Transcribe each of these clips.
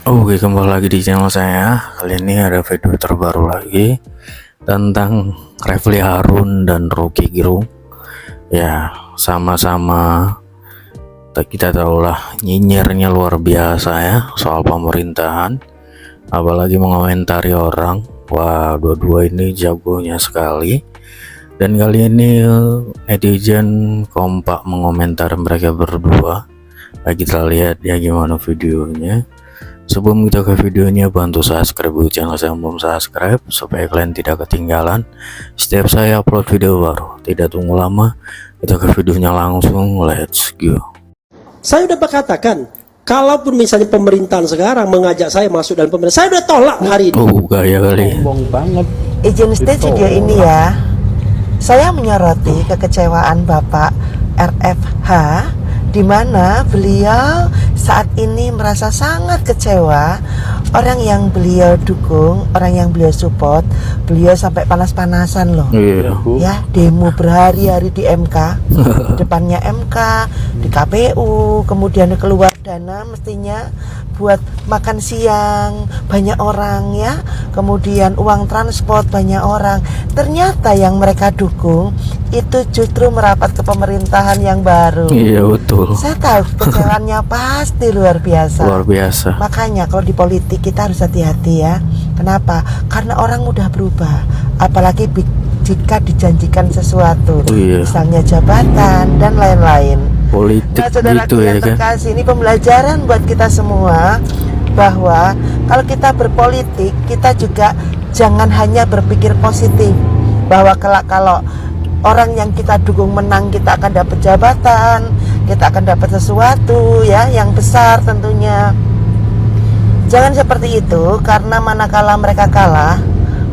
Oke, kembali lagi di channel saya. Kali ini ada video terbaru lagi tentang Refly Harun dan Rocky Gerung. Ya, sama-sama kita tahulah nyinyirnya luar biasa ya soal pemerintahan, apalagi mengomentari orang. Wah, dua-dua ini jagonya sekali. Dan kali ini netizen kompak mengomentari mereka berdua. Nah, kita lihat ya gimana videonya. Sebelum kita ke videonya, bantu subscribe channel saya yang belum subscribe supaya kalian tidak ketinggalan setiap saya upload video baru. Tidak tunggu lama, kita ke videonya langsung. Let's go. Saya udah berkatakan, kalaupun misalnya pemerintahan sekarang mengajak saya masuk dalam pemerintahan, saya udah tolak hari ini. Oh, gaya kali. Sombong banget. Izin stage video ini ya. Saya menyoroti kekecewaan Bapak RFH di mana beliau saat ini merasa sangat kecewa. Orang yang beliau dukung, orang yang beliau support, beliau sampai panas-panasan loh. Iya. Ya, demo berhari-hari di MK, depannya MK, di KPU, kemudian keluar dana mestinya buat makan siang banyak orang ya, kemudian uang transport banyak orang. Ternyata yang mereka dukung itu justru merapat ke pemerintahan yang baru. Iya, betul. Saya tahu kecewaannya pasti luar biasa. Luar biasa. Makanya kalau di politik kita harus hati-hati ya. Kenapa? Karena orang mudah berubah. Apalagi jika dijanjikan sesuatu, Iya. misalnya jabatan dan lain-lain. Politik Nah, saudara gitu ya yang kan. terkasih, ini pembelajaran buat kita semua bahwa kalau kita berpolitik, kita juga jangan hanya berpikir positif bahwa kalau orang yang kita dukung menang, kita akan dapat jabatan, kita akan dapat sesuatu ya yang besar tentunya. Jangan seperti itu, karena manakala mereka kalah,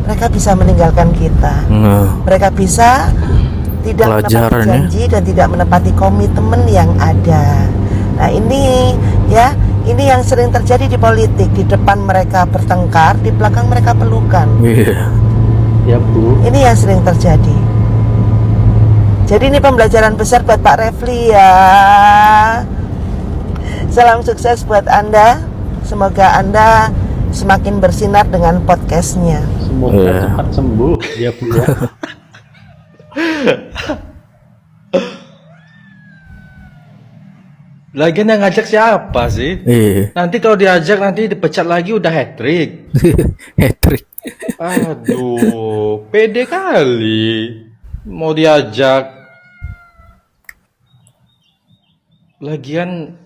mereka bisa meninggalkan kita. Mereka bisa tidak menepati janji dan tidak menepati komitmen yang ada. Nah ini ya, ini yang sering terjadi di politik. Di depan mereka bertengkar, di belakang mereka pelukan. Iya. Ya Bu. Ini yang sering terjadi. Jadi ini pembelajaran besar buat Pak Refly ya. Salam sukses buat Anda. Semoga Anda semakin bersinar dengan podcastnya. Semoga cepat sembuh ya Bu ya. Lagian yang ngajak siapa sih? Iya. Nanti kalau diajak nanti dipecat lagi udah hat-trick. Hat-trick. Aduh, pede kali mau diajak. Lagian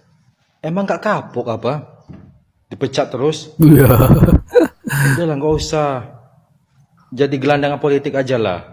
emang gak kapok apa? Dipecat terus? Iya. Udah lah, nggak usah. Jadi gelandangan politik aja lah.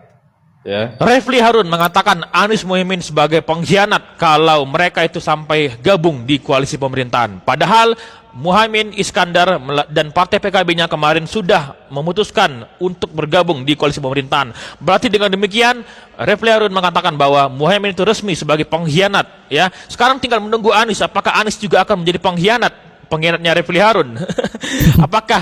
Ya. Refly Harun mengatakan Anies Mohaimin sebagai pengkhianat kalau mereka itu sampai gabung di koalisi pemerintahan. Padahal Muhaimin Iskandar dan partai PKB-nya kemarin sudah memutuskan untuk bergabung di koalisi pemerintahan. Berarti dengan demikian Refly Harun mengatakan bahwa Muhaimin itu resmi sebagai pengkhianat. Ya, sekarang tinggal menunggu Anies. Apakah Anies juga akan menjadi pengkhianatnya Refly Harun? Apakah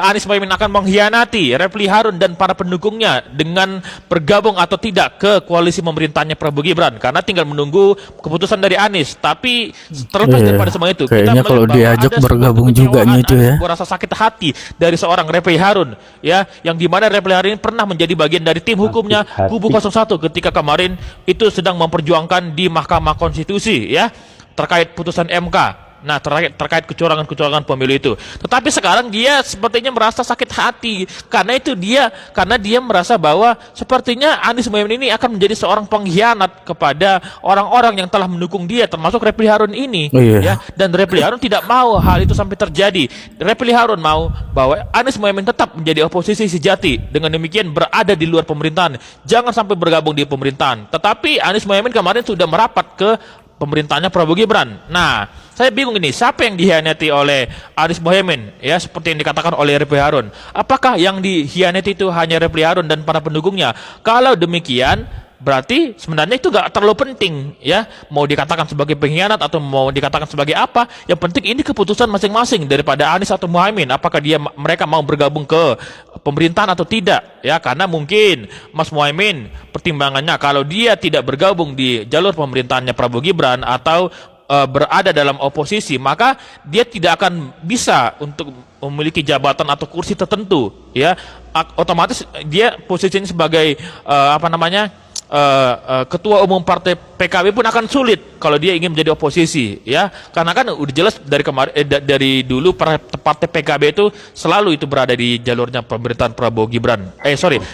Anies Mohaimin akan mengkhianati Refly Harun dan para pendukungnya dengan bergabung atau tidak ke koalisi pemerintahnya Prabowo Gibran? Karena tinggal menunggu keputusan dari Anies. Tapi terlepas daripada semua itu, kayaknya kalau diajak bergabung juga itu ya. Rasa sakit hati dari seorang Refly Harun ya, yang dimana Refly Harun ini pernah menjadi bagian dari tim hukumnya Kubu 01 ketika kemarin itu sedang memperjuangkan di Mahkamah Konstitusi ya terkait putusan MK. Nah, terkait kecurangan pemilu itu. Tetapi sekarang dia sepertinya merasa sakit hati karena dia merasa bahwa sepertinya Anies Mohaimin ini akan menjadi seorang pengkhianat kepada orang-orang yang telah mendukung dia, termasuk Refly Harun ini. Ya, dan Refly Harun tidak mau hal itu sampai terjadi. Refly Harun mau bahwa Anies Mohaimin tetap menjadi oposisi sejati, dengan demikian berada di luar pemerintahan, jangan sampai bergabung di pemerintahan. Tetapi Anies Mohaimin kemarin sudah merapat ke pemerintahnya Prabowo Gibran. Nah, saya bingung ini, siapa yang dikhianati oleh Anies Mohaimin ya, seperti yang dikatakan oleh Refly Harun? Apakah yang dikhianati itu hanya Refly Harun dan para pendukungnya? Kalau demikian, berarti sebenarnya itu gak terlalu penting ya, mau dikatakan sebagai pengkhianat atau mau dikatakan sebagai apa. Yang penting ini keputusan masing-masing daripada Anies atau Muhaimin, apakah mereka mau bergabung ke pemerintahan atau tidak ya. Karena mungkin Mas Muhaimin pertimbangannya kalau dia tidak bergabung di jalur pemerintahannya Prabowo Gibran atau berada dalam oposisi, maka dia tidak akan bisa untuk memiliki jabatan atau kursi tertentu, ya. Otomatis dia posisinya sebagai ketua umum partai PKB pun akan sulit kalau dia ingin menjadi oposisi, ya, karena kan udah jelas dari kemarin dari dulu partai PKB itu selalu itu berada di jalurnya pemerintahan Prabowo Gibran,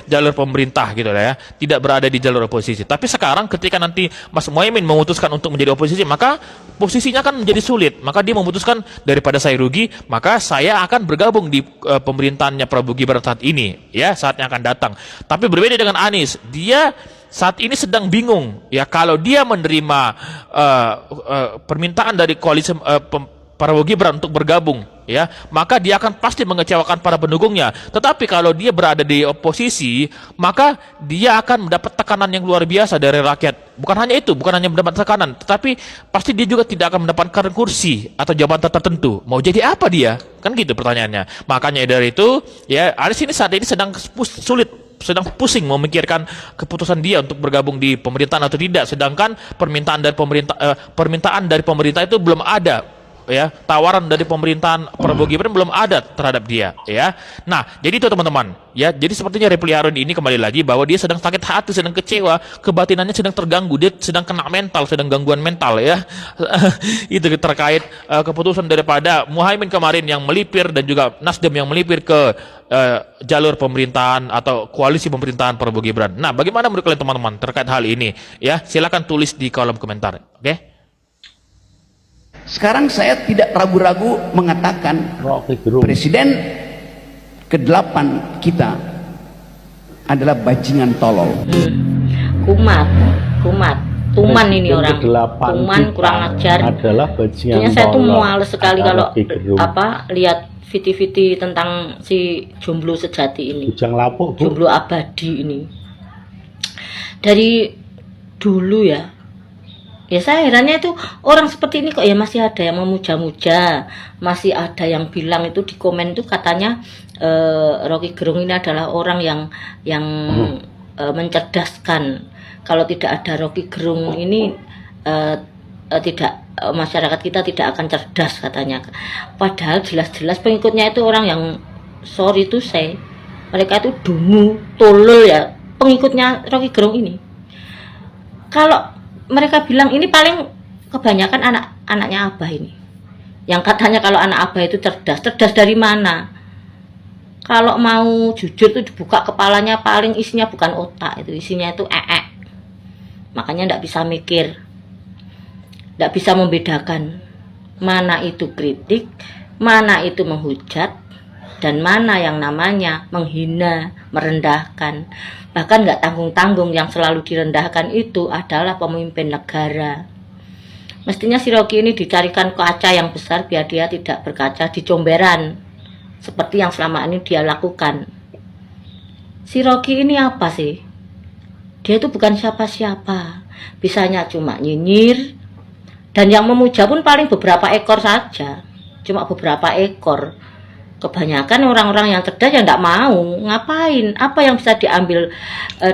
jalur pemerintah gitu lah, ya, tidak berada di jalur oposisi. Tapi sekarang ketika nanti Mas Muhaimin memutuskan untuk menjadi oposisi, maka posisinya akan menjadi sulit, maka dia memutuskan daripada saya rugi, maka saya akan bergabung di pemerintahannya Prabowo Gibran saat ini, ya, saatnya akan datang. Tapi berbeda dengan Anies, dia saat ini sedang bingung, ya, kalau dia menerima permintaan dari koalisi Prabowo Gibran untuk bergabung, ya, maka dia akan pasti mengecewakan para pendukungnya. Tetapi kalau dia berada di oposisi, maka dia akan mendapat tekanan yang luar biasa dari rakyat. Bukan hanya itu, bukan hanya mendapat tekanan, tetapi pasti dia juga tidak akan mendapatkan kursi atau jabatan tertentu. Mau jadi apa dia? Kan gitu pertanyaannya. Makanya dari itu, ya, Anies ini saat ini sedang sedang pusing memikirkan keputusan dia untuk bergabung di pemerintahan atau tidak, sedangkan permintaan dari pemerintah itu belum ada, ya, tawaran dari pemerintahan Prabowo Gibran belum ada terhadap dia, ya. Nah, jadi itu teman-teman, ya, jadi sepertinya Refli Harun ini kembali lagi bahwa dia sedang sakit hati, sedang kecewa, kebatinannya sedang terganggu, dia sedang kena mental, sedang gangguan mental, ya. Itu terkait keputusan daripada Muhaimin kemarin yang melipir dan juga Nasdem yang melipir ke jalur pemerintahan atau koalisi pemerintahan Prabowo Gibran. Nah, bagaimana menurut kalian teman-teman terkait hal ini? Ya, silakan tulis di kolom komentar. Oke? Sekarang saya tidak ragu-ragu mengatakan Rocky Gerung. Presiden ke-8 kita adalah bajingan tolol. Kumat, tuman Presiden ini orang, ke-8 tuman kita kurang ajar. adalah bajingan Kayaknya saya tuh tolol. mual sekali kalau Rocky Gerung. lihat viti-viti tentang si jomblo sejati ini, Bujang lapuk, Bu. jomblo abadi ini. Dari dulu ya saya herannya itu orang seperti ini kok ya masih ada yang memuja-muja, masih ada yang bilang itu di komen itu katanya Rocky Gerung ini adalah orang yang mencerdaskan. Kalau tidak ada Rocky Gerung ini masyarakat kita tidak akan cerdas katanya. Padahal jelas-jelas pengikutnya itu orang yang sorry to say, mereka itu dungu, tolol, ya, pengikutnya Rocky Gerung ini. Kalau mereka bilang ini paling kebanyakan anak-anaknya Abah ini, yang katanya kalau anak Abah itu cerdas dari mana? Kalau mau jujur tuh dibuka kepalanya paling isinya bukan otak, itu isinya itu makanya tidak bisa mikir, tidak bisa membedakan mana itu kritik, mana itu menghujat, dan mana yang namanya menghina, merendahkan. Bahkan nggak tanggung-tanggung, yang selalu direndahkan itu adalah pemimpin negara. Mestinya si Rocky ini dicarikan kaca yang besar biar dia tidak berkaca di comberan seperti yang selama ini dia lakukan. Si Rocky ini apa sih? Dia itu bukan siapa-siapa, bisanya cuma nyinyir, dan yang memuja pun paling beberapa ekor saja, cuma beberapa ekor. Kebanyakan orang-orang yang cerdas yang tidak mau. Ngapain? Apa yang bisa diambil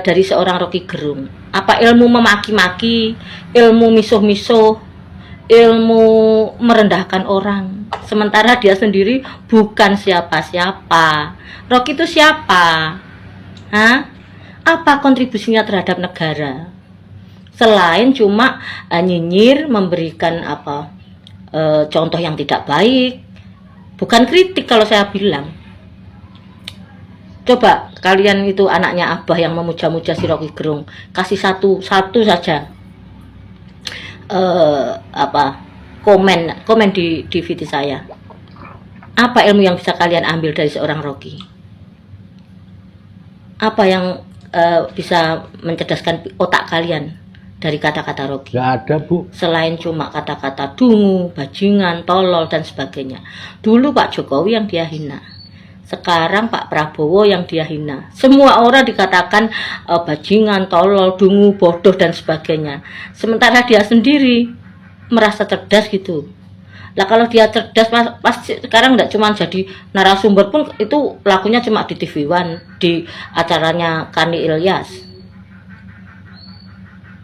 dari seorang Rocky Gerung? Apa ilmu memaki-maki, ilmu misuh-misuh, ilmu merendahkan orang? Sementara dia sendiri bukan siapa-siapa. Rocky itu siapa? Apa kontribusinya terhadap negara? Selain cuma nyinyir, memberikan contoh yang tidak baik. Bukan kritik kalau saya bilang. Coba kalian itu anaknya Abah yang memuja-muja si Rocky Gerung, kasih satu saja komen di video saya. Apa ilmu yang bisa kalian ambil dari seorang Rocky? Apa yang bisa mencerdaskan otak kalian dari kata-kata Rocky? Gak ada, Bu. Selain cuma kata-kata dungu, bajingan, tolol, dan sebagainya. Dulu Pak Jokowi yang dia hina, sekarang Pak Prabowo yang dia hina. Semua orang dikatakan bajingan, tolol, dungu, bodoh, dan sebagainya. Sementara dia sendiri merasa cerdas gitu. Lah kalau dia cerdas, pasti sekarang nggak cuma jadi narasumber pun, itu lakunya cuma di TV One, di acaranya Kani Ilyas.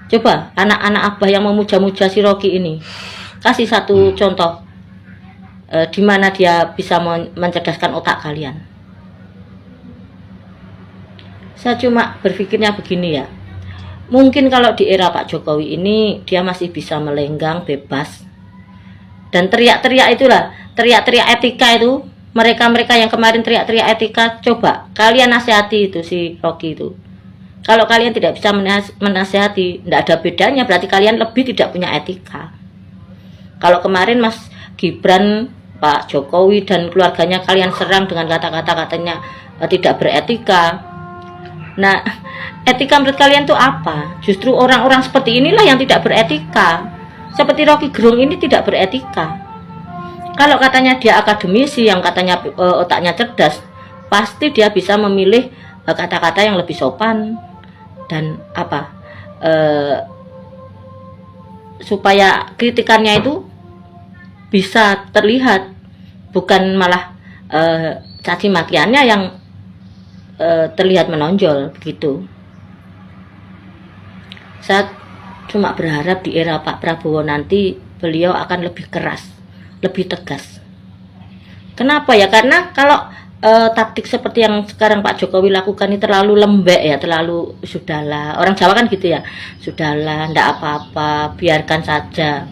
Coba anak-anak Abah yang memuja-muja si Rocky ini, kasih satu contoh di mana dia bisa mencerdaskan otak kalian. Saya cuma berpikirnya begini ya, mungkin kalau di era Pak Jokowi ini dia masih bisa melenggang bebas dan teriak-teriak itulah, teriak-teriak etika itu, mereka-mereka yang kemarin teriak-teriak etika, coba kalian nasihati itu si Rocky itu. Kalau kalian tidak bisa menasihati, tidak ada bedanya, berarti kalian lebih tidak punya etika. Kalau kemarin Mas Gibran, Pak Jokowi dan keluarganya kalian serang dengan kata-kata katanya tidak beretika. Nah, etika menurut kalian tuh apa? Justru orang-orang seperti inilah yang tidak beretika. Seperti Rocky Gerung ini tidak beretika. Kalau katanya dia akademisi, yang katanya otaknya cerdas, pasti dia bisa memilih kata-kata yang lebih sopan dan supaya kritikannya itu bisa terlihat, bukan malah caci makiannya yang terlihat menonjol begitu. Saya cuma berharap di era Pak Prabowo nanti beliau akan lebih keras, lebih tegas. Kenapa ya? Karena kalau taktik seperti yang sekarang Pak Jokowi lakukan ini terlalu lembek ya, terlalu sudahlah, orang Jawa kan gitu ya, sudahlah, ndak apa-apa, biarkan saja.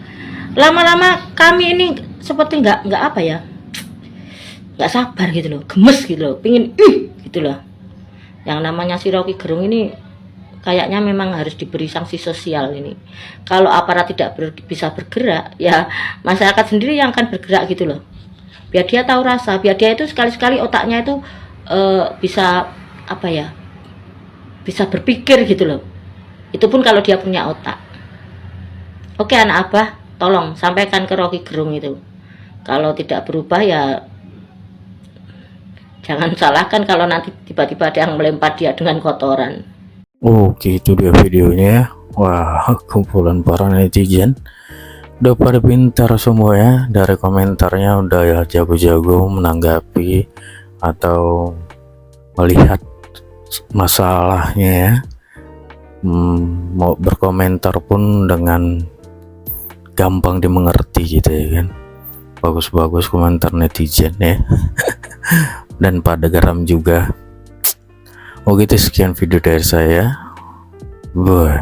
Lama-lama kami ini seperti nggak apa ya, nggak sabar gitu loh, gemes gitu loh, pingin gitu loh. Yang namanya si Rocky Gerung ini kayaknya memang harus diberi sanksi sosial ini. Kalau aparat tidak bisa bergerak, ya masyarakat sendiri yang akan bergerak gitu loh. Biar dia tahu rasa, biar dia itu sekali-sekali otaknya itu bisa bisa berpikir gitu loh. Itu pun kalau dia punya otak. Oke anak abah, tolong sampaikan ke Rocky Gerung itu, kalau tidak berubah ya jangan salahkan kalau nanti tiba-tiba ada yang melempar dia dengan kotoran. Oke, itu dia videonya ya. Wah, kumpulan para netizen udah pada pintar semua ya, dari komentarnya udah ya jago-jago menanggapi atau melihat masalahnya ya. Mau berkomentar pun dengan gampang dimengerti gitu ya kan. Bagus-bagus komentar netizen ya. Dan pada geram juga. Oke, itu sekian video dari saya. Bye.